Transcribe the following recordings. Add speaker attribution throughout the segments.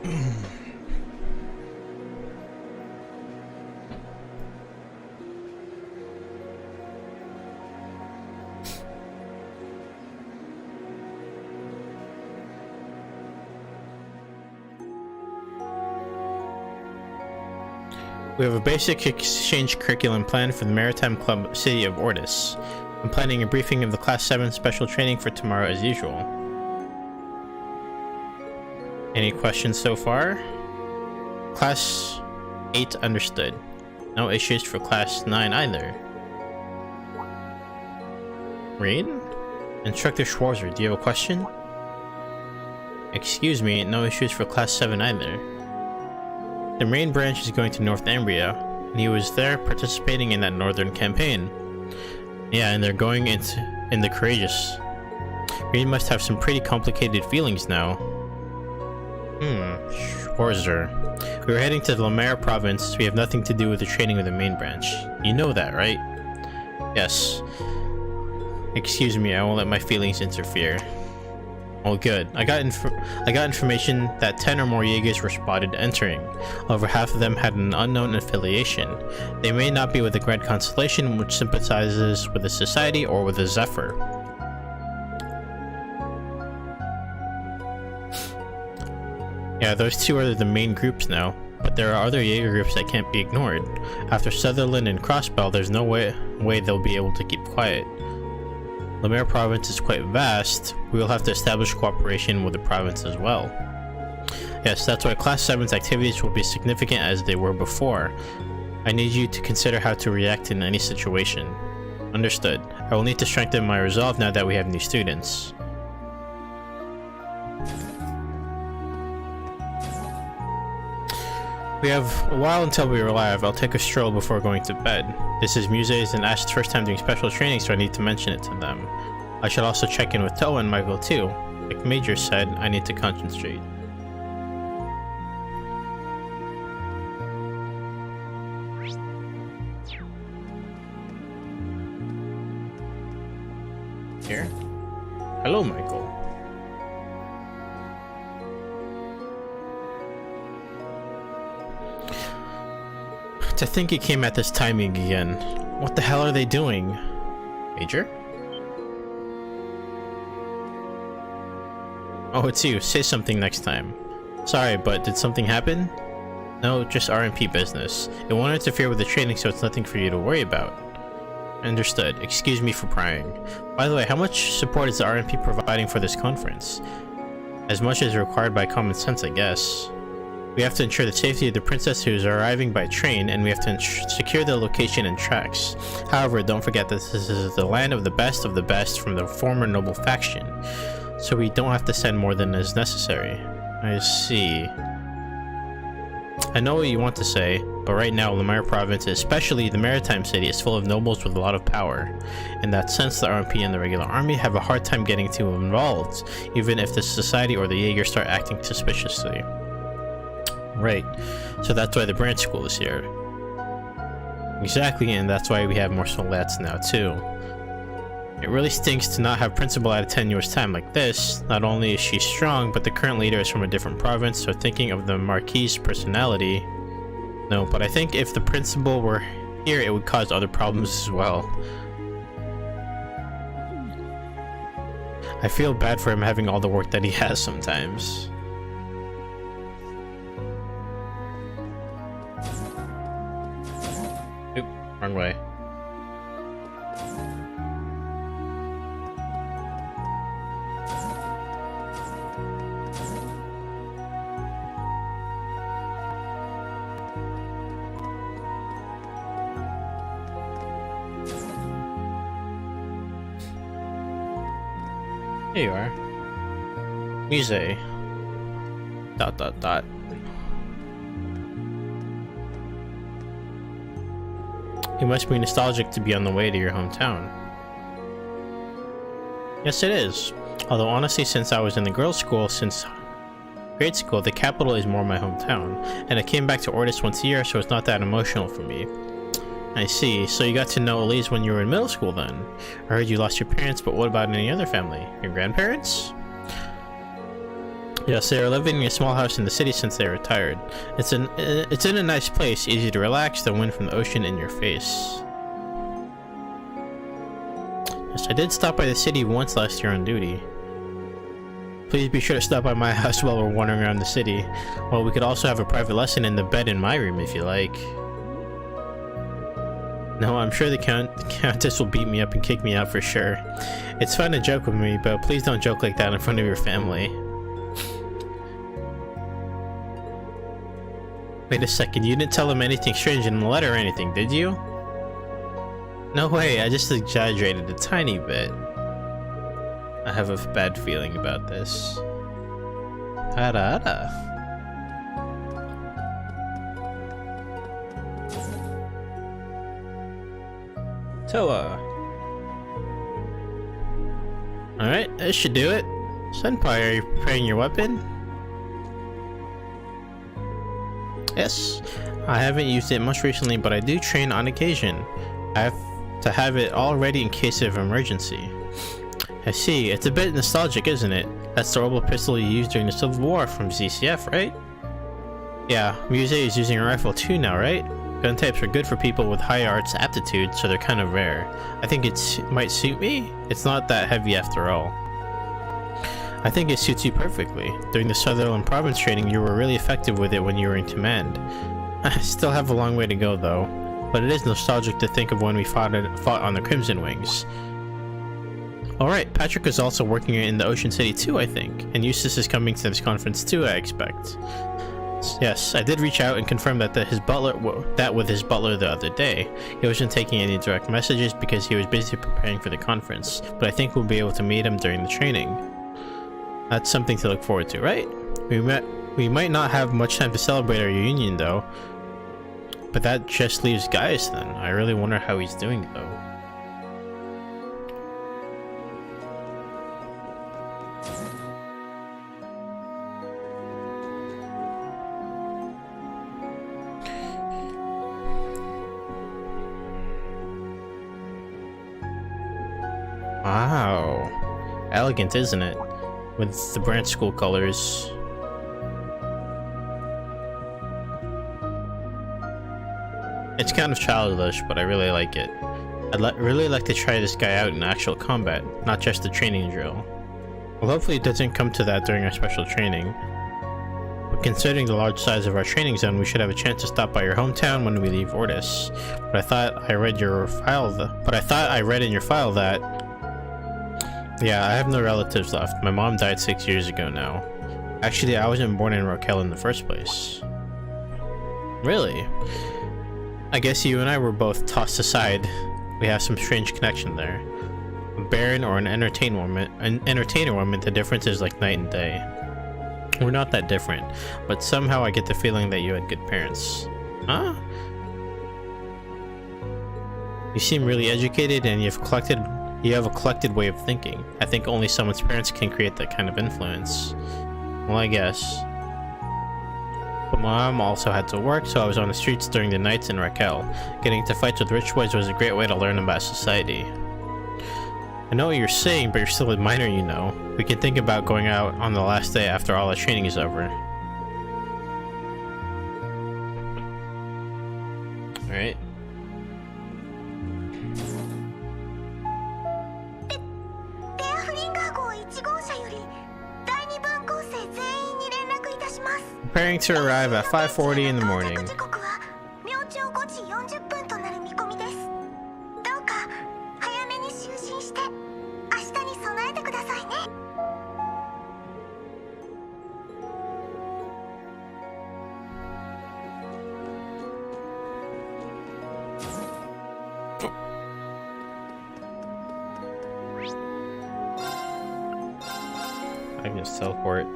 Speaker 1: We have a basic exchange curriculum planned for the Maritime Club City of Ortis. I'm planning a briefing of the Class 7 special training for tomorrow as usual. Any questions so far? Class 8 understood. No issues for Class 9 either. Read? Instructor Schwarzer, do you have a question? Excuse me, no issues for Class 7 either. The Marine branch is going to Northumbria, and he was there participating in that northern campaign. Yeah, and they're going in the Courageous. Marine must have some pretty complicated feelings now. Schwarzer. We were heading to the Lamarre province, so we have nothing to do with the training of the main branch. You know that, right? Yes. Excuse me, I won't let my feelings interfere. Oh good. I got information that 10 or more Jaegers were spotted entering. Over half of them had an unknown affiliation. They may not be with the Grand Constellation, which sympathizes with the Society, or with the Zephyr. Yeah, those two are the main groups now, but there are other Jaeger groups that can't be ignored. After Sutherland and Crossbell, there's no way they'll be able to keep quiet. Lamarre province is quite vast. We will have to establish cooperation with the province as well. Yes, that's why Class 7's activities will be significant as they were before. I need you to consider how to react in any situation. Understood. I will need to strengthen my resolve now that we have new students. We have a while until we arrive. I'll take a stroll before going to bed. This is Muse's and Ash's first time doing special training, so I need to mention it to them. I should also check in with Toa and Michael too. Like Major said, I need to concentrate. Here? Hello, Michael. To think it came at this timing again. What the hell are they doing? Major? Oh, it's you. Say something next time. Sorry, but did something happen? No, just RMP business. It won't interfere with the training, so it's nothing for you to worry about. Understood. Excuse me for prying. By the way, how much support is the RMP providing for this conference? As much as required by common sense, I guess. We have to ensure the safety of the princess who is arriving by train, and we have to secure the location and tracks. However, don't forget that this is the land of the best from the former noble faction, so we don't have to send more than is necessary. I see. I know what you want to say, but right now Lamarre province, especially the maritime city, is full of nobles with a lot of power. In that sense, the RMP and the regular army have a hard time getting too involved, even if the society or the Jaeger start acting suspiciously. Right, so that's why the branch school is here. Exactly, and that's why we have more soldats now too. It really stinks to not have principal at a tenuous time like this. Not only is she strong, but the current leader is from a different province, so thinking of the Marquis's personality... No, but I think if the principal were here, it would cause other problems as well. I feel bad for him having all the work that he has sometimes. Oop, wrong way. Here you are. Muse. ... You must be nostalgic to be on the way to your hometown. Yes, it is. Although honestly, since I was in the girls' school since grade school, the capital is more my hometown, and I came back to Ortis once a year, so it's not that emotional for me. I see. So you got to know Elise when you were in middle school then? I heard you lost your parents, but what about any other family? Your grandparents? Yes, they are living in a small house in the city since they retired. It's in a nice place, easy to relax, the wind from the ocean in your face. Yes, I did stop by the city once last year on duty. Please be sure to stop by my house while we're wandering around the city. Well, we could also have a private lesson in the bed in my room if you like. No, I'm sure the Countess will beat me up and kick me out for sure. It's fun to joke with me, but please don't joke like that in front of your family. Wait a second, you didn't tell them anything strange in the letter or anything, did you? No way, I just exaggerated a tiny bit. I have a bad feeling about this. Ara. Toa. Alright, this should do it. Senpai, are you preparing your weapon? Yes. I haven't used it much recently, but I do train on occasion. I have to have it all ready in case of emergency. I see. It's a bit nostalgic, isn't it? That's the horrible pistol you used during the Civil War from ZCF, right? Yeah, Muse is using a rifle too now, right? Gun types are good for people with high arts aptitude, so they're kind of rare. I think it might suit me. It's not that heavy after all. I think it suits you perfectly. During the Sutherland Province training, you were really effective with it when you were in command. I still have a long way to go though, but it is nostalgic to think of when we fought on the Crimson Wings. Alright, Patrick is also working in the Ocean City too, I think, and Eustace is coming to this conference too, I expect. Yes, I did reach out and confirm that with his butler the other day. He wasn't taking any direct messages because he was busy preparing for the conference, but I think we'll be able to meet him during the training. That's something to look forward to, right? We might not have much time to celebrate our reunion though, but that just leaves Gaius then. I really wonder how he's doing though. Wow, elegant, isn't it? With the branch school colors. It's kind of childish, but I really like it. I'd really like to try this guy out in actual combat, not just the training drill. Well, hopefully it doesn't come to that during our special training. But considering the large size of our training zone, we should have a chance to stop by your hometown when we leave Ortis. But I thought I read in your file that... Yeah, I have no relatives left. My mom died 6 years ago now. Actually, I wasn't born in Raquel in the first place. Really? I guess you and I were both tossed aside. We have some strange connection there. A baron or an entertainer woman, the difference is like night and day. We're not that different, but somehow I get the feeling that you had good parents. Huh? You seem really educated and you have a collected way of thinking. I think only someone's parents can create that kind of influence. Well, I guess. But my mom also had to work, so I was on the streets during the nights in Raquel. Getting into fights with rich boys was a great way to learn about society. I know what you're saying, but you're still a minor, you know. We can think about going out on the last day after all our training is over. Alright. Preparing to arrive at 5:40 in the morning. I can just teleport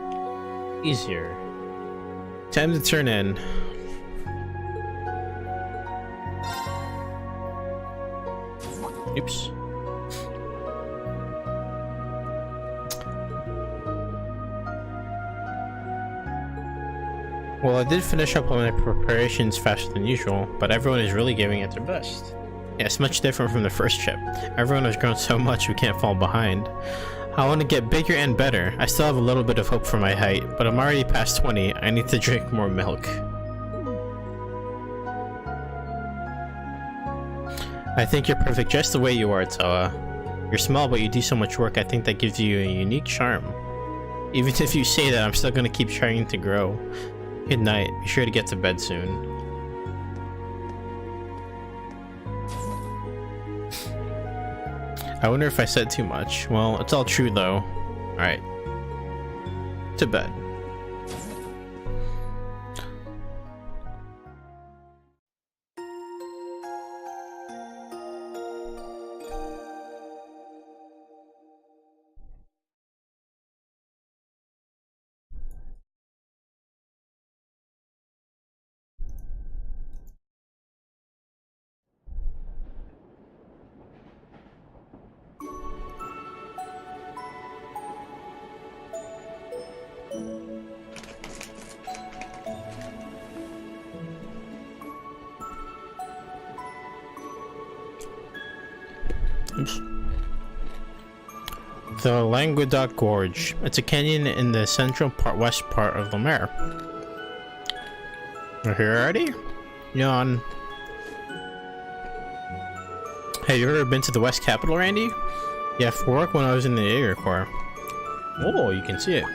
Speaker 1: easier. Time to turn in. Oops. Well, I did finish up on my preparations faster than usual, but everyone is really giving it their best. Yeah, it's much different from the first trip. Everyone has grown so much we can't fall behind. I want to get bigger and better. I still have a little bit of hope for my height, but I'm already past 20. I need to drink more milk. I think you're perfect just the way you are, Toa. You're small, but you do so much work. I think that gives you a unique charm. Even if you say that, I'm still gonna keep trying to grow. Good night. Be sure to get to bed soon. I wonder if I said too much. Well, it's all true though. Alright. To bed. The Languedoc Gorge. It's a canyon in the central west part of Lamarre. We're here already? Yawn. Have you ever been to the West Capital, Randy? Yeah, for work when I was in the Jaeger Corps. Oh, you can see it.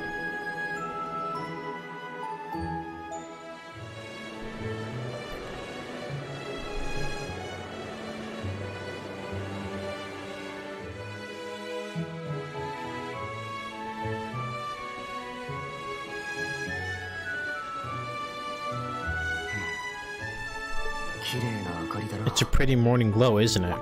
Speaker 1: It's a pretty morning glow, isn't it?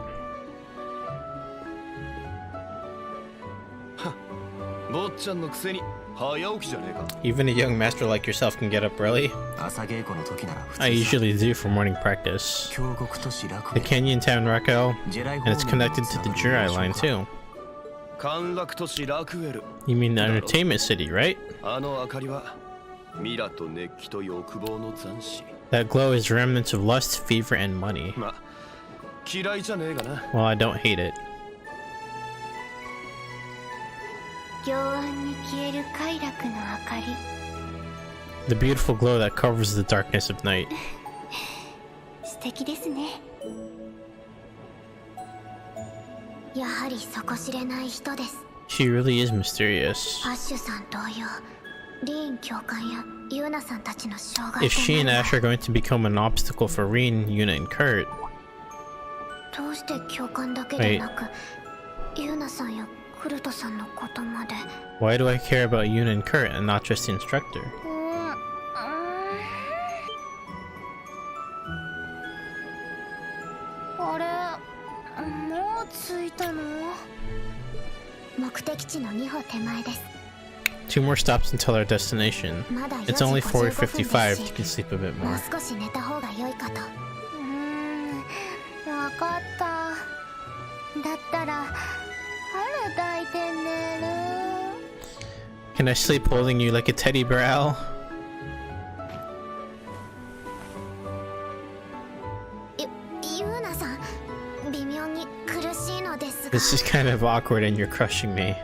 Speaker 1: Even a young master like yourself can get up early. I usually do for morning practice. The canyon town Raquel, and it's connected to the Jirai line too. You mean the entertainment city, right? That glow is remnants of lust, fever, and money. Well, I don't hate it. The beautiful glow that covers the darkness of night. She really is mysterious. If she and Ash are going to become an obstacle for Rin, Yuna, and Kurt... Wait. Why do I care about Yuna and Kurt and not just the instructor? Two more stops until our destination. It's only 4:55. You can sleep a bit more. Can I sleep holding you like a teddy bear, Al? This is kind of awkward and you're crushing me.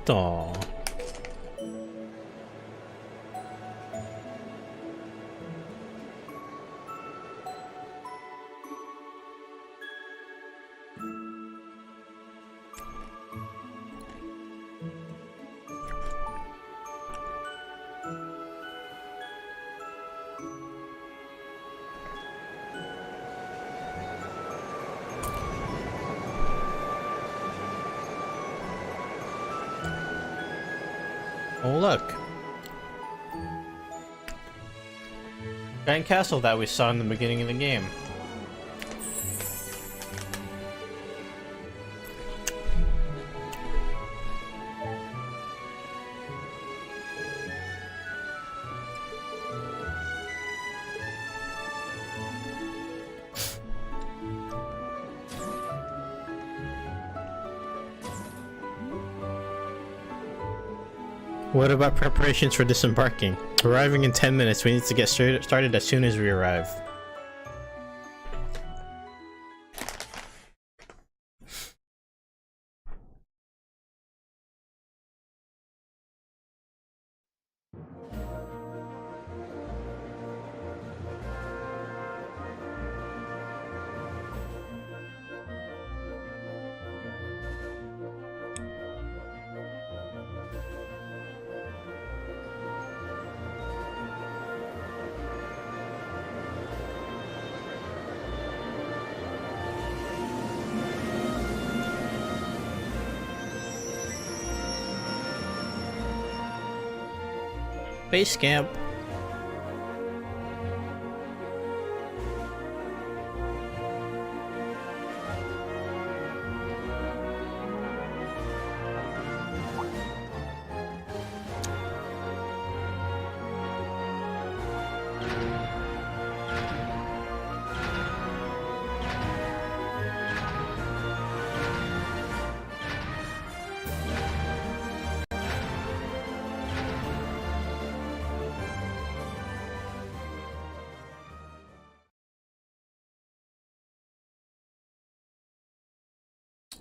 Speaker 1: Aww. Oh look! Giant castle that we saw in the beginning of the game. What about preparations for disembarking? Arriving in 10 minutes, we need to get started as soon as we arrive. Base camp.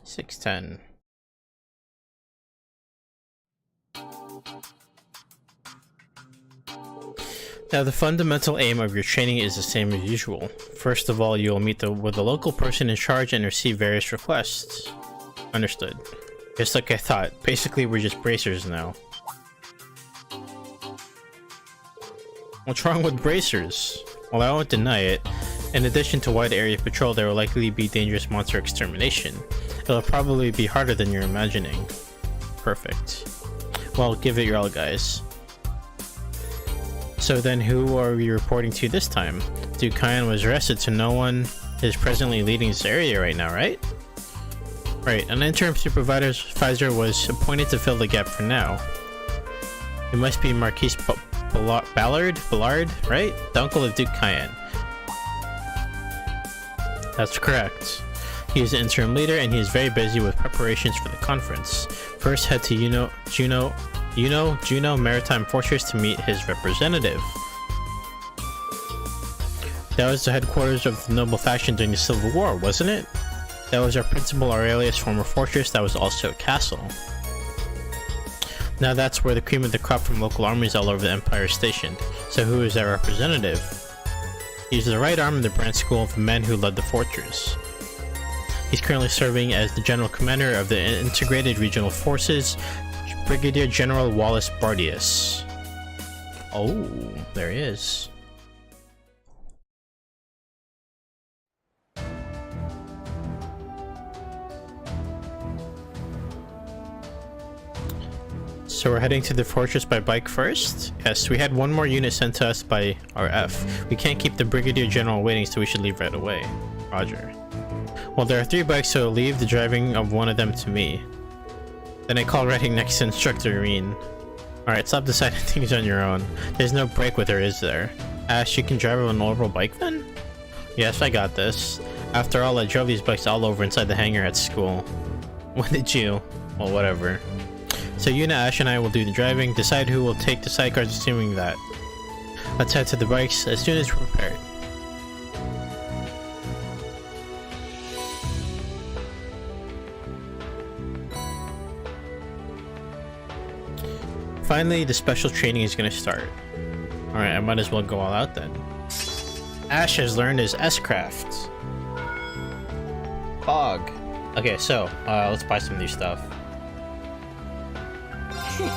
Speaker 1: $610. Now, the fundamental aim of your training is the same as usual. First of all, you will meet with the local person in charge and receive various requests. Understood. Just like I thought. Basically, we're just bracers now. What's wrong with bracers? Well, I won't deny it. In addition to wide area patrol, there will likely be dangerous monster extermination. It'll probably be harder than you're imagining. Perfect. Well, give it your all, guys. So then, who are we reporting to this time? Duke Kyan was arrested, so no one is presently leading this area right now, right? Right, an interim supervisor was appointed to fill the gap for now. It must be Marquis Ballard, right? The uncle of Duke Kyan. That's correct. He is the interim leader and he is very busy with preparations for the conference. First, head to Juno Maritime Fortress to meet his representative. That was the headquarters of the noble faction during the Civil War, wasn't it? That was our Principal Aurelius' former fortress that was also a castle. Now that's where the cream of the crop from local armies all over the Empire is stationed. So who is our representative? He's the right arm of the branch school of the men who led the fortress. He's currently serving as the General Commander of the Integrated Regional Forces, Brigadier General Wallace Bardius. Oh, there he is. So we're heading to the fortress by bike first? Yes, we had one more unit sent to us by RF. We can't keep the Brigadier General waiting, so we should leave right away. Roger. Well, there are 3 bikes, so leave the driving of one of them to me. Then I call riding next to Instructor Irene. Alright, stop deciding things on your own. There's no break with her, is there? Ash, you can drive an normal bike then? Yes, I got this. After all, I drove these bikes all over inside the hangar at school. When did you? Well, whatever. So Yuna, Ash, and I will do the driving, decide who will take the sidecars, assuming that. Let's head to the bikes as soon as we're prepared. Finally, the special training is going to start. Alright, I might as well go all out then. Ash has learned his S-Craft. Fog. Okay, so, let's buy some new stuff. Wait.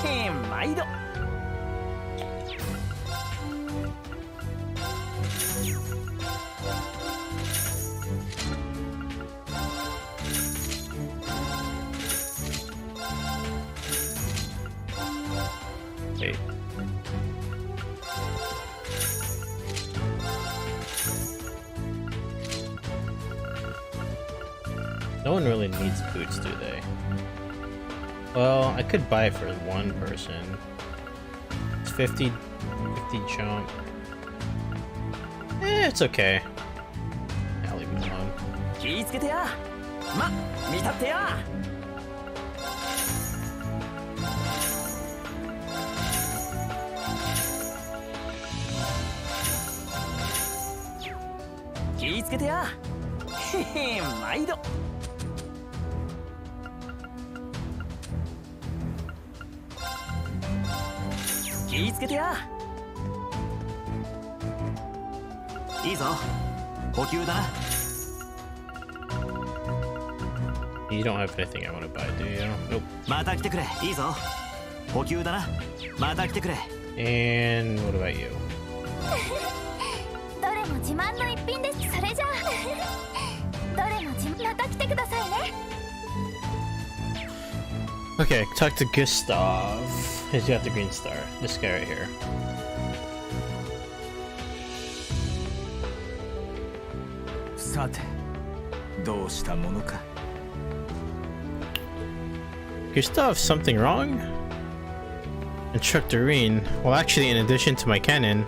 Speaker 1: No one really needs boots, do they? Well, I could buy it for one person. It's 50 jump. It's okay. I'll leave it alone.
Speaker 2: ぃつけてや。へへ、毎度。気ぃつけてや。いいぞ。補給だな。
Speaker 1: You don't have anything I want to buy, do you? Nope.
Speaker 2: また来てくれ。いいぞ。補給だな。また来てくれ。
Speaker 1: And what about you?
Speaker 3: どれも自慢の一品です。それじゃあどれもまた来てくださいね。
Speaker 1: Okay, talk to Gustav. He's got the green star. This guy right here.
Speaker 2: さて、どうしたものか。
Speaker 1: Gustav, something wrong? Instructor Reen. Well, actually, in addition to my cannon,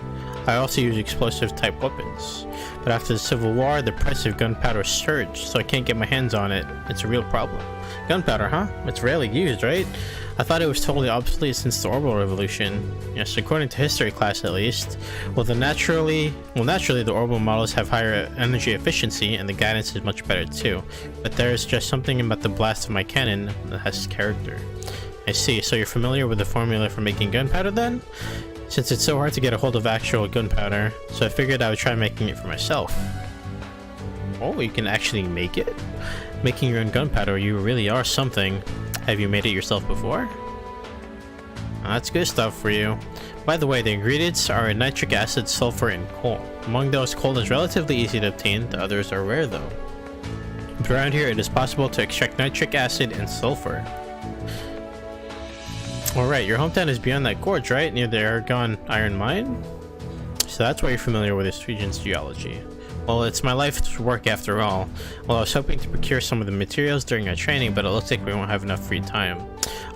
Speaker 1: I also use explosive type weapons. But after the Civil War, the price of gunpowder surged, so I can't get my hands on it. It's a real problem. Gunpowder, huh? It's rarely used, right? I thought it was totally obsolete since the Orbital Revolution. Yes, according to history class at least. Well, naturally, the orbital models have higher energy efficiency, and the guidance is much better too. But there's just something about the blast of my cannon that has character. I see, so you're familiar with the formula for making gunpowder then? Since it's so hard to get a hold of actual gunpowder, so I figured I would try making it for myself. Oh, you can actually make it? Making your own gunpowder, you really are something. Have you made it yourself before? That's good stuff for you. By the way, the ingredients are nitric acid, sulfur, and coal. Among those, coal is relatively easy to obtain, the others are rare though. But around here, it is possible to extract nitric acid and sulfur. Alright, your hometown is beyond that gorge, right? Near the Aragon Iron Mine? So that's why you're familiar with this region's geology. Well, it's my life's work after all. Well, I was hoping to procure some of the materials during our training, but it looks like we won't have enough free time.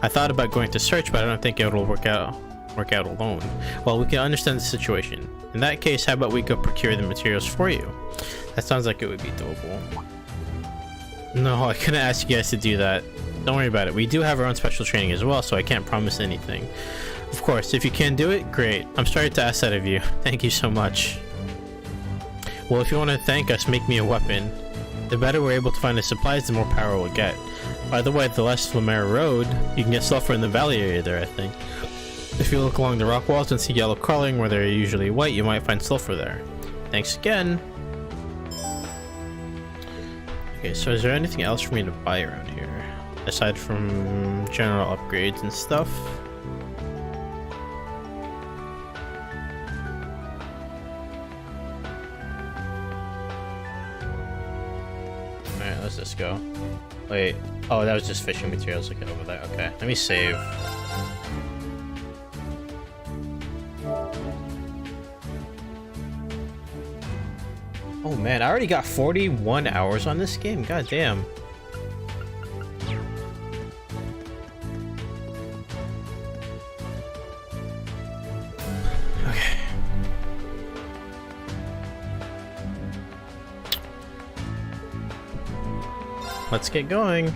Speaker 1: I thought about going to search, but I don't think it'll work out alone. Well, we can understand the situation. In that case, how about we go procure the materials for you? That sounds like it would be doable. No, I couldn't ask you guys to do that. Don't worry about it. We do have our own special training as well, so I can't promise anything. Of course, if you can do it, great. I'm sorry to ask that of you. Thank you so much. Well, if you want to thank us, make me a weapon. The better we're able to find the supplies, the more power we'll get. By the way, the less Lamarre Road, you can get sulfur in the valley area there, I think. If you look along the rock walls and see yellow crawling where they're usually white, you might find sulfur there. Thanks again. Okay, so is there anything else for me to buy around here? Aside from general upgrades and stuff? Alright, let's just go. Wait. Oh, that was just fishing materials. Look over there. Okay, let me save. Oh man, I already got 41 hours on this game. God damn. Okay. Let's get going.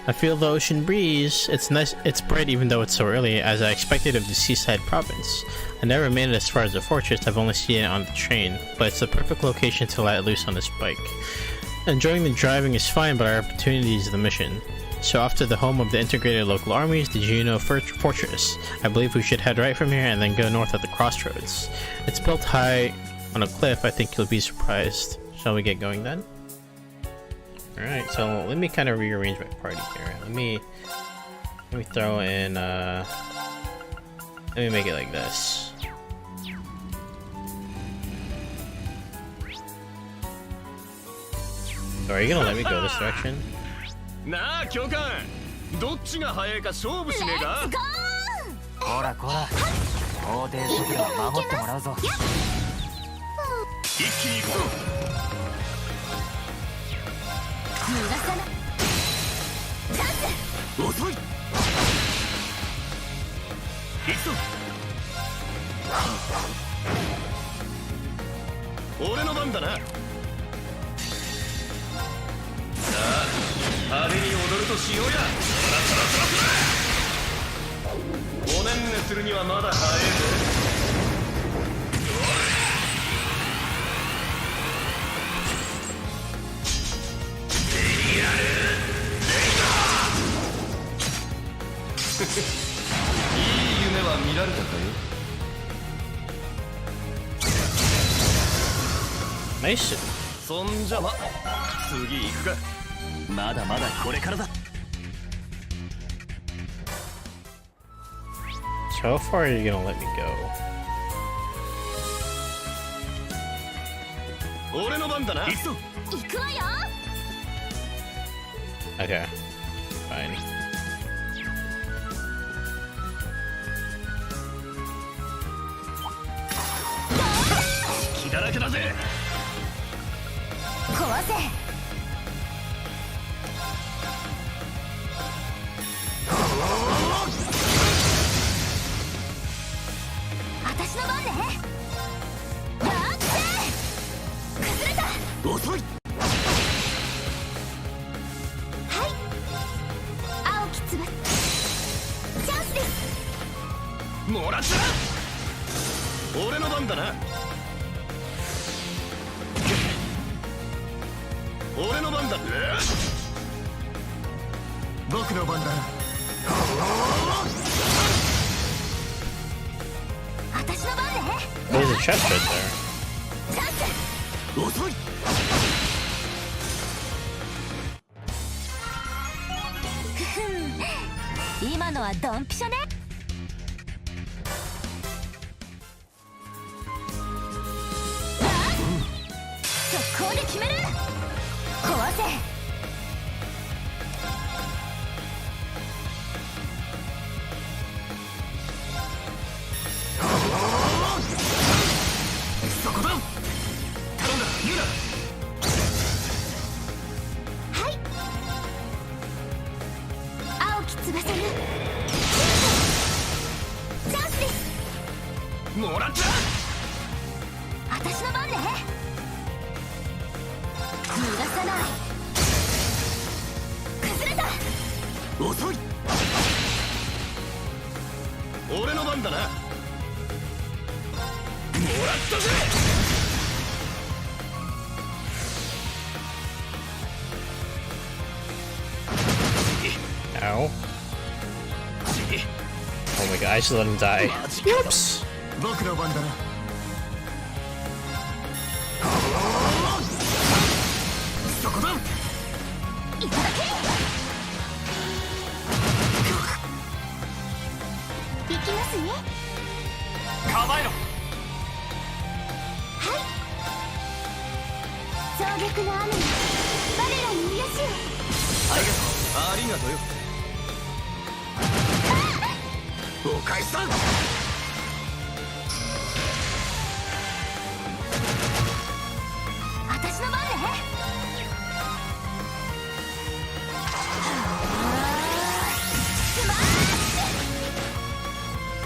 Speaker 1: I feel the ocean breeze. It's nice. It's bright even though it's so early, as I expected of the seaside province. I never made it as far as the fortress. I've only seen it on the train, but it's the perfect location to let loose on this bike. Enjoying the driving is fine, but our opportunity is the mission. So off to the home of the integrated local armies, the Juno Fortress. I believe we should head right from here and then go north at the crossroads. It's built high on a cliff. I think you'll be surprised. Shall we get going then? Alright, so let me kind of rearrange my party here. Let me throw in, let me make it like this. So are you gonna let me go this direction?
Speaker 2: Nah, 教官。どっちが早いか勝負しねえか。こらこら。法定速度は守ってもらうぞ。一気に行くぞ。逃がさない。チャンス。遅い。行くぞ。俺の番だな。さあ派手に踊るとしようや。おねんねするにはまだ早いぜ。いい夢は見られたかよ。
Speaker 1: ナイス。
Speaker 2: そんじゃま次行くか。まだまだこれからだ。
Speaker 1: So how far are you gonna let me go?
Speaker 2: 俺の番だな。行くぞ。
Speaker 3: 行くわよ。
Speaker 1: Okay, fine.
Speaker 2: 気だらけだぜ。
Speaker 3: 壊せ。私の番ね。やって崩れた。
Speaker 2: 遅い。
Speaker 3: はい、青きつばチャンスです。
Speaker 2: もらった俺の番だな。俺の番だ。僕の番だな。
Speaker 3: 私の番ね。
Speaker 1: There's a chest right there.
Speaker 3: チャンス。
Speaker 2: 遅い。
Speaker 3: 今のはドンピシャね。速攻で決める。壊せ。
Speaker 2: そこだ。頼んだ。言うな。
Speaker 3: はい、青き翼にチャンスです。
Speaker 2: もらった。
Speaker 3: 私の番ね。逃がさない。崩れた。
Speaker 2: 遅い。俺の番だな。もらったぜ。
Speaker 1: Ow. Oh my god, I just let him die. Oops.
Speaker 2: 僕の番だな。そこだ。
Speaker 3: いただけ。行きますね。
Speaker 2: 構えろ。
Speaker 3: はい、衝撃の雨に我らに癒しを。
Speaker 2: ありがとうよ。お返しだ。
Speaker 3: 私の番ね。スマッシュ。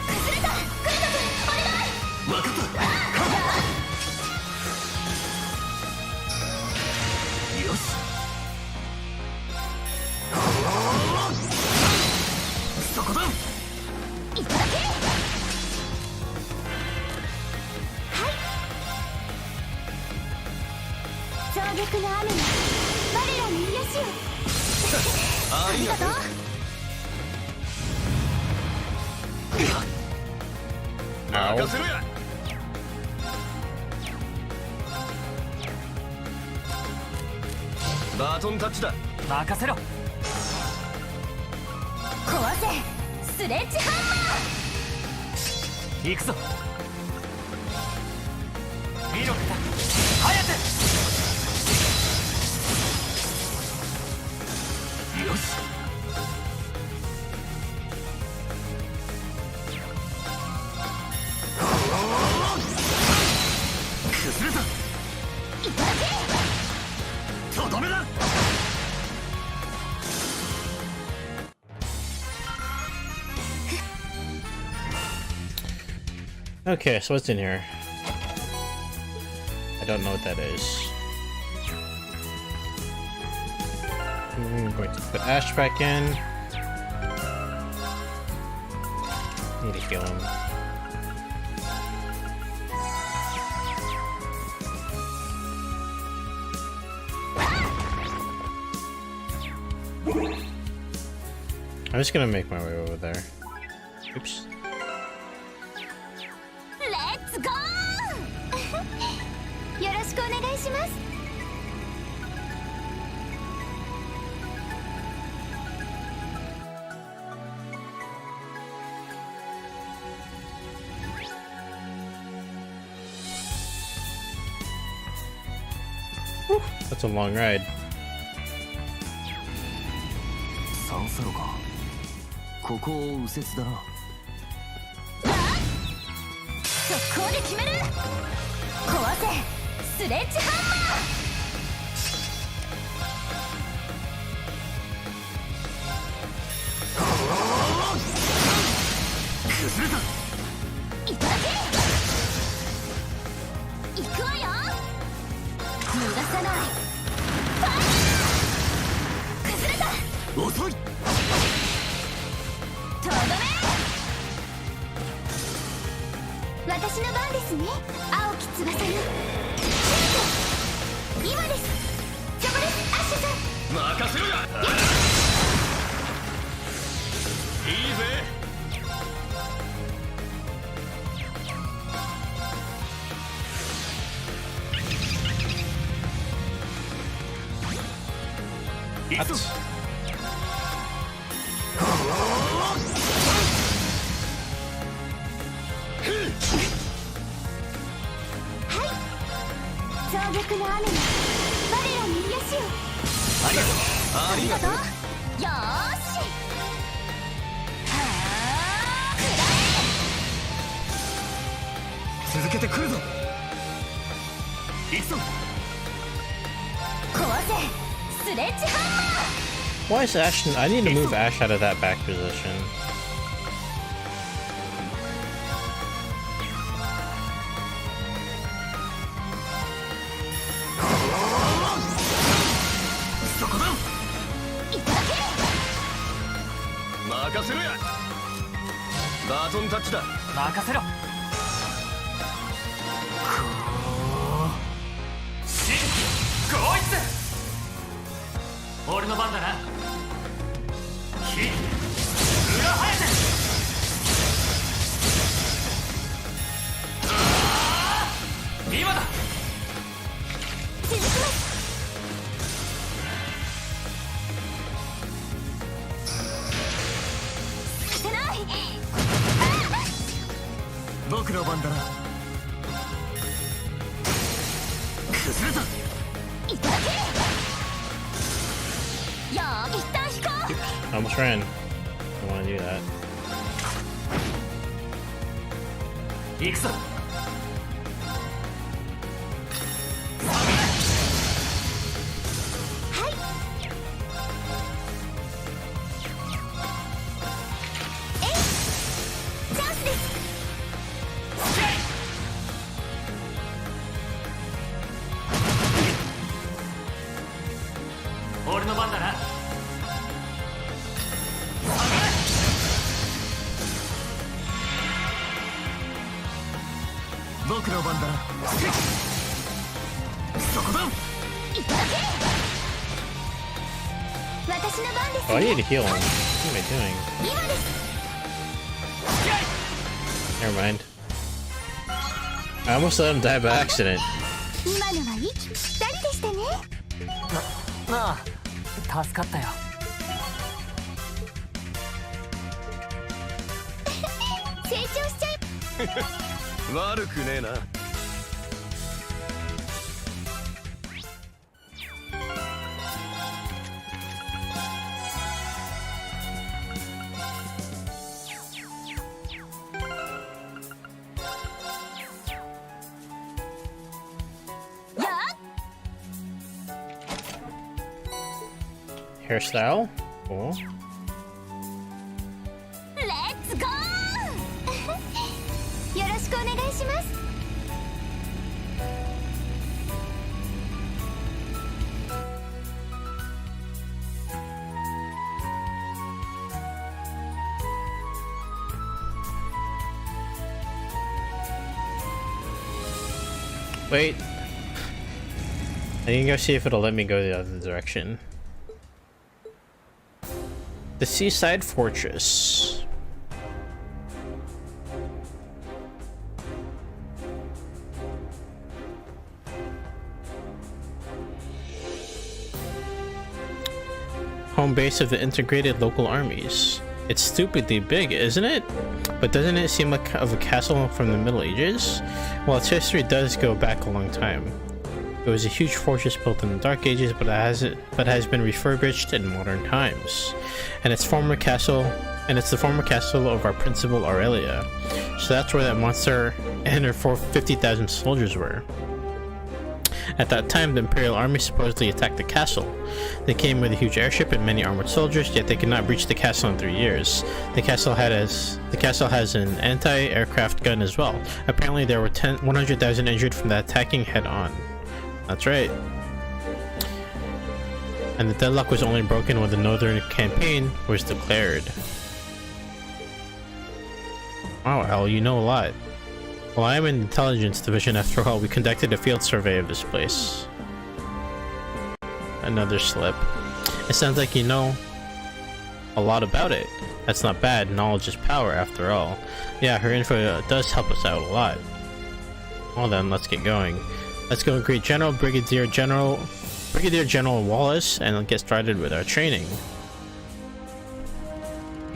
Speaker 3: 崩れた。クリト君お願い。
Speaker 2: 分かった。よし。そこだ。
Speaker 3: いただけ。はい、衝撃の雨に我らに癒しを。ありがとう。
Speaker 2: 任せろや。バトンタッチだ。任せろ。
Speaker 3: 壊せ。スレッジハンマー。
Speaker 2: 行くぞ。見ろ。早く。よし。崩れた。
Speaker 3: いただけ。
Speaker 2: とどめだ。
Speaker 1: Okay, so what's in here? I don't know what that is. I'm going to put Ash back in. Need to heal him. I'm just gonna make my way over there. Oops.
Speaker 3: Let's go! よろしくお願いします。
Speaker 1: That's a long ride.
Speaker 2: サンサロか。ここを右折だな。
Speaker 3: 速攻で決める。壊せスレッジハンマ
Speaker 2: ー。崩れた。
Speaker 3: ーいただけ。行くわよ。逃がさない。ファイヤー。崩れた。
Speaker 2: 遅い。
Speaker 3: とどめ。私の番ですね。青き翼に今です。そこです、アッシュさん。
Speaker 2: 任せろや。いいぜ。行くぞ。
Speaker 3: 増玉の雨が我らに癒しを。
Speaker 2: ありがとう。ありがとう。
Speaker 3: よーし。はあ、
Speaker 2: 続けてくるぞ。行くぞ。
Speaker 3: 食らえ。壊せスレッジハンマー。
Speaker 1: Why is Ash? I need to move Ash out of that back position. I almost ran. I want to do that.
Speaker 2: 行くぞ。俺の番だな。僕の番だな。そこだ。
Speaker 3: 私の番です。
Speaker 1: Oh, I need to heal him. What am I doing?
Speaker 3: 今です。
Speaker 1: Never mind. I almost let him die by accident.
Speaker 3: 今のは息ぴったりでしたね。
Speaker 2: なあ、助かったよ。
Speaker 3: 成長しちゃい。
Speaker 2: 悪くねえな。
Speaker 1: Hairstyle? Cool.
Speaker 3: Let's go! よろしくお願い
Speaker 1: Wait. I can go see if it'll let me go the other direction. The Seaside Fortress. Home base of the integrated local armies. It's stupidly big, isn't it? But doesn't it seem like of a castle from the Middle Ages? Well, its history does go back a long time. It was a huge fortress built in the Dark Ages, but has been refurbished in modern times. And it's the former castle of our principal Aurelia. So that's where that monster and her 50,000 soldiers were. At that time, the Imperial Army supposedly attacked the castle. They came with a huge airship and many armored soldiers, yet they could not breach the castle in 3 years. The castle has an anti-aircraft gun as well. Apparently there were 100,000 injured from the attacking head-on. That's right. And the deadlock was only broken when the Northern Campaign was declared. Wow, Al, you know a lot. Well, I am in the intelligence division after all. We conducted a field survey of this place. Another slip. It sounds like you know a lot about it. That's not bad. Knowledge is power after all. Yeah, her info does help us out a lot. Well then, let's get going. Let's go greet Brigadier General Wallace and get started with our training.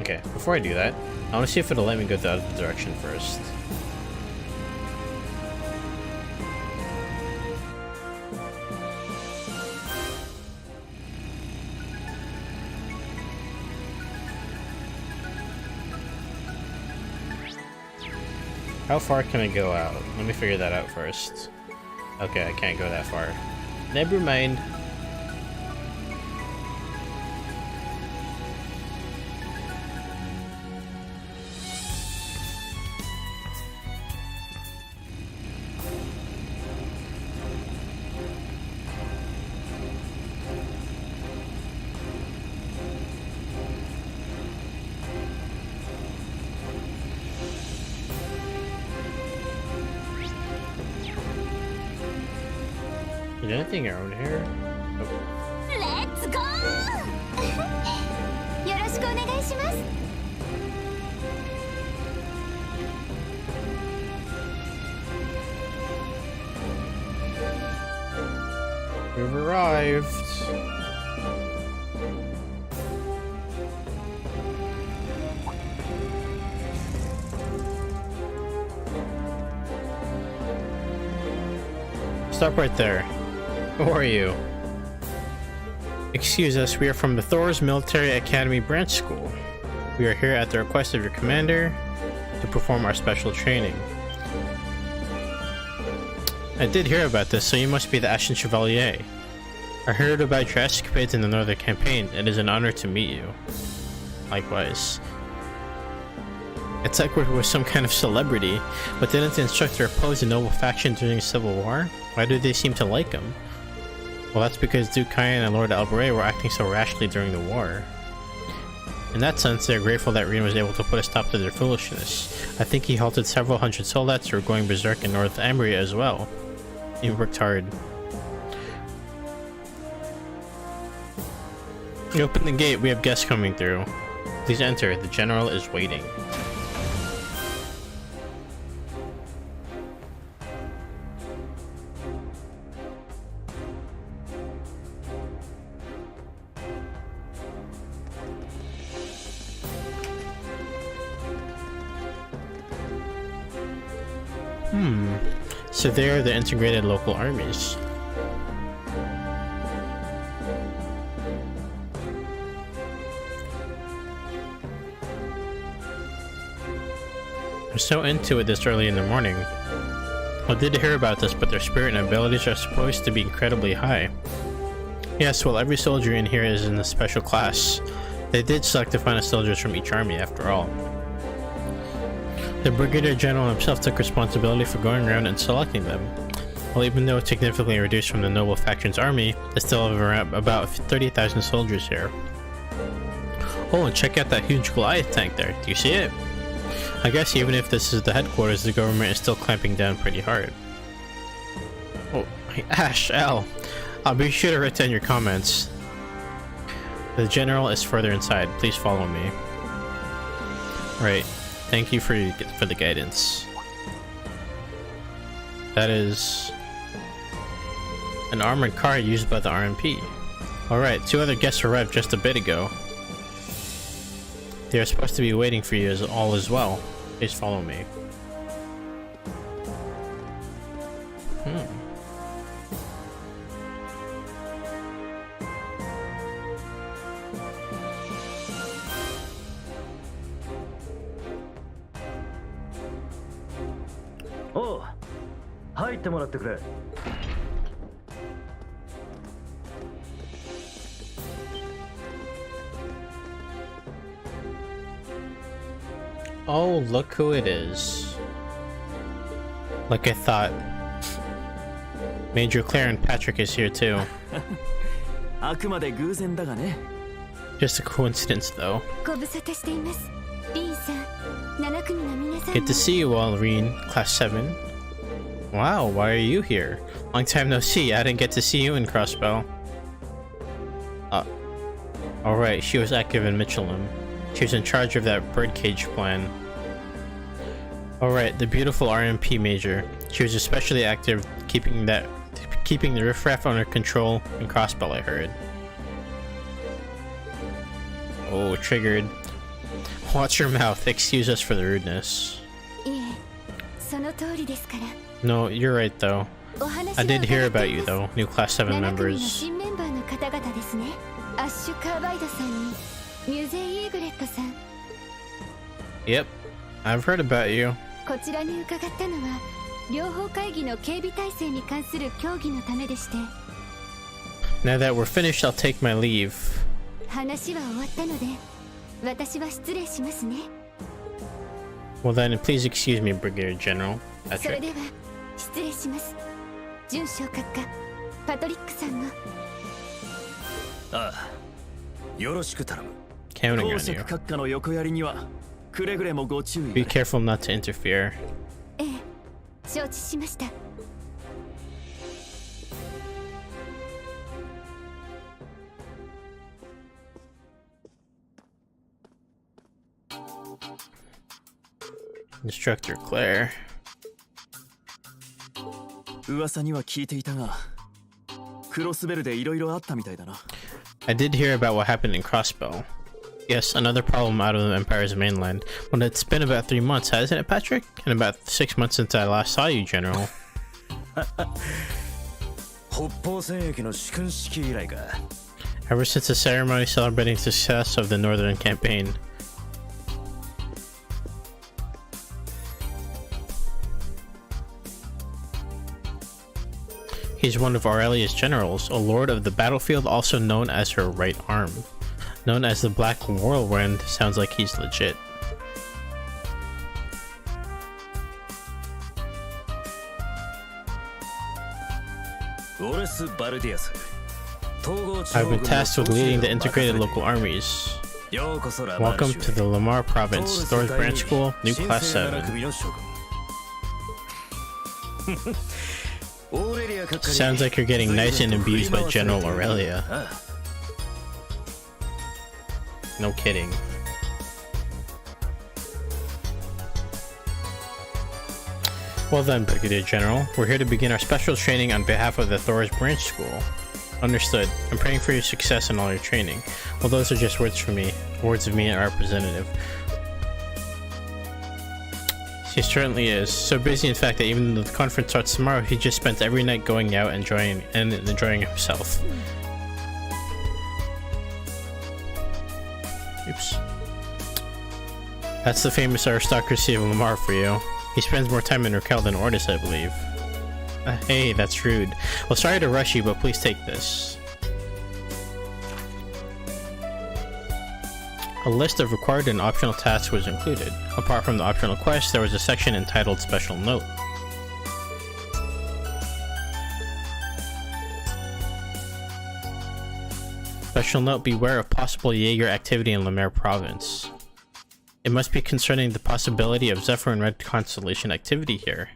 Speaker 1: Okay, before I do that, I want to see if it'll let me go the other direction first. How far can I go out? Let me figure that out first. Okay, I can't go that far. Never mind. Is there anything around here? Nope.
Speaker 3: Let's go! よろしくお願いします。
Speaker 1: We've arrived. Stop right there. Who are you? Excuse us, we are from the Thor's Military Academy Branch School. We are here at the request of your commander to perform our special training. I did hear about this, so you must be the Ashen Chevalier. I heard about your escapades in the Northern Campaign. It is an honor to meet you. Likewise. It's like we're some kind of celebrity, but didn't the instructor oppose the noble faction during the Civil War? Why do they seem to like him? Well, that's because Duke Kyan and Lord Alberet were acting so rashly during the war. In that sense, they're grateful that Reen was able to put a stop to their foolishness. I think he halted several hundred soldats who were going berserk in North Ambria as well. He worked hard. You open the gate, we have guests coming through. Please enter, the general is waiting. So they are the integrated local armies. I'm so into it this early in the morning. I did hear about this, but their spirit and abilities are supposed to be incredibly high. Yes, well, every soldier in here is in a special class. They did select the finest soldiers from each army after all. The Brigadier General himself took responsibility for going around and selecting them. Well, even though it's significantly reduced from the noble faction's army, they still have around about 30,000 soldiers here. Oh, and check out that huge Goliath tank there. Do you see it? I guess even if this is the headquarters, the government is still clamping down pretty hard. Ash, L. I'll be sure to write down your comments. The general is further inside. Please follow me. Right. Thank you for the guidance. That is an armored car used by the RMP. Alright, 2 other guests arrived just a bit ago. They are supposed to be waiting for you as well. Please follow me.
Speaker 2: Oh, 入ってもらってくれ。
Speaker 1: Oh, look who it is. Like I thought. Major Claire and Patrick is here too.
Speaker 2: あくまで偶然だがね。
Speaker 1: Just a coincidence though.
Speaker 3: ご無沙汰しています。リンさん、7組の皆さん。
Speaker 1: Good to see you all, Reen. Class 7. Wow, why are you here? Long time no see. I didn't get to see you in Crossbell. Alright, she was active in Michelin. She was in charge of that birdcage plan. Alright, the beautiful RMP major. She was especially active keeping the riffraff under control in Crossbell, I heard. Oh, triggered. Watch your mouth. Excuse us for the rudeness. No, you're right though. I did hear about you though, new class 7 members. Yep, I've heard about you. Now that we're finished, I'll take my leave. Well then, please excuse me, Brigadier General. Patrick. Counting on you. Be careful not to interfere. Instructor Claire. I did hear about what happened in Crossbell. Yes, another problem out of the Empire's mainland. Well, it's been about 3 months, hasn't it, Patrick? And about 6 months since I last saw you, General. Ever since the ceremony celebrating success of the Northern Campaign. He's one of Aurelia's generals, a lord of the battlefield, also known as her right arm. Known as the Black Whirlwind, sounds like he's legit. I've been tasked with leading the integrated local armies. Welcome to the Lamarre province, Thor's Branch School, new class 7. Sounds like you're getting nice and abused by General Aurelia. No kidding. Well then, Brigadier General, we're here to begin our special training on behalf of the Thor's Branch School. Understood. I'm praying for your success in all your training. Well, those are just words of me, our representative. He certainly is. So busy, in fact, that even though the conference starts tomorrow, he just spends every night going out and enjoying himself. Oops. That's the famous aristocracy of Lamarre for you. He spends more time in Raquel than Ordis, I believe. Hey, that's rude. Well, sorry to rush you, but please take this. A list of required and optional tasks was included. Apart from the optional quest, there was a section entitled Special Note. Special note: beware of possible Jaeger activity in Lamarre province. It must be concerning the possibility of Zephyr and Red Constellation activity here.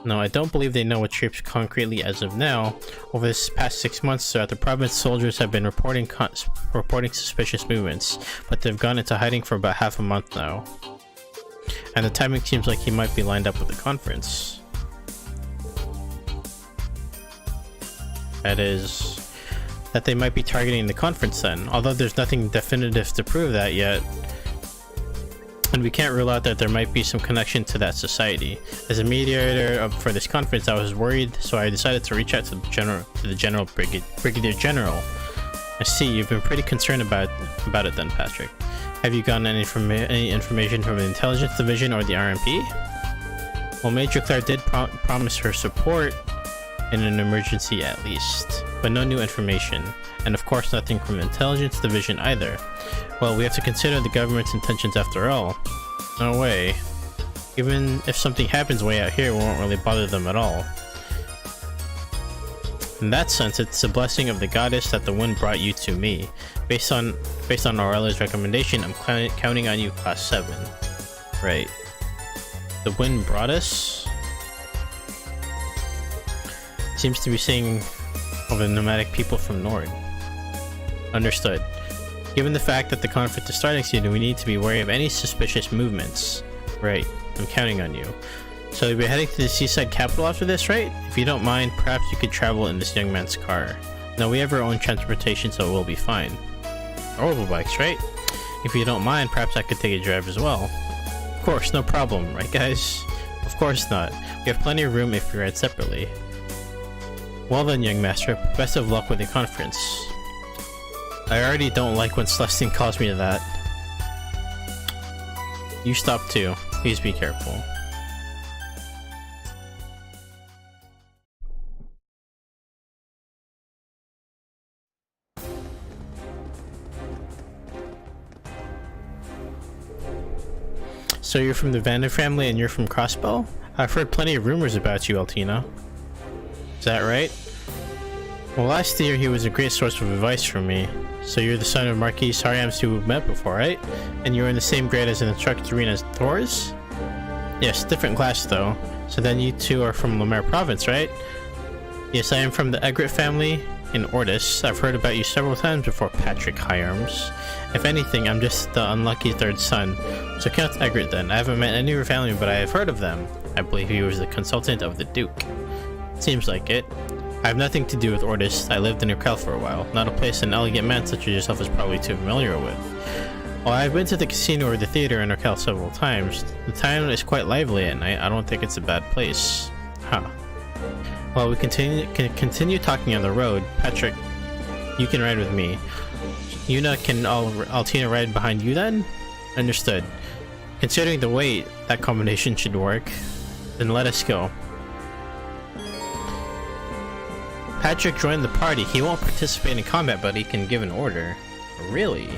Speaker 1: No, I don't believe they know what shapes concretely as of now. Over this past 6 months throughout the province, soldiers have been reporting suspicious movements, but they've gone into hiding for about half a month now. And the timing seems like he might be lined up with the conference. That is, that they might be targeting the conference then, although there's nothing definitive to prove that yet. And we can't rule out that there might be some connection to that society. As a mediator for this conference, I was worried, so I decided to reach out to the Brigadier General. I see, you've been pretty concerned about it then, Patrick. Have you gotten any information from the Intelligence Division or the RMP? Well, Major Claire did promise her support in an emergency at least, but no new information, and of course nothing from the Intelligence Division either. Well, we have to consider the government's intentions after all. No way. Even if something happens way out here, we won't really bother them at all. In that sense, it's a blessing of the goddess that the wind brought you to me. Based on Aurella's recommendation, I'm counting on you, Class 7. Right. The wind brought us? Seems to be saying of the nomadic people from Nord. Understood. Given the fact that the conflict is starting soon, we need to be wary of any suspicious movements. Right. I'm counting on you. So you'll be heading to the seaside capital after this, right? If you don't mind, perhaps you could travel in this young man's car. Now, we have our own transportation, so we'll be fine. Orbital bikes, right? If you don't mind, perhaps I could take a drive as well. Of course, no problem, right guys? Of course not. We have plenty of room if we ride separately. Well then, young master, best of luck with the conference. I already don't like when Celestine calls me to that. You stop too. Please be careful. So you're from the Vander family and you're from Crossbow? I've heard plenty of rumors about you, Altina. Is that right? Well, last year he was a great source of advice for me. So you're the son of Marquis Sariams who we've met before, right? And you're in the same grade as an instructor as Thor's? Yes, different class though. So then you two are from Lamarre province, right? Yes, I am from the Egret family in Ordis. I've heard about you several times before, Patrick Higharms. If anything, I'm just the unlucky third son. So count Egret then. I haven't met any of your family, but I have heard of them. I believe he was the consultant of the Duke. Seems like it. I have nothing to do with Ordis. I lived in Urkel for a while. Not a place an elegant man such as yourself is probably too familiar with. Well, I've been to the casino or the theater in Urkel several times. The town is quite lively at night. I don't think it's a bad place. Huh. Well, we can continue talking on the road. Patrick, you can ride with me. Yuna, can Altina ride behind you then? Understood. Considering the weight, that combination should work. Then let us go. Patrick joined the party. He won't participate in combat, but he can give an order. Really?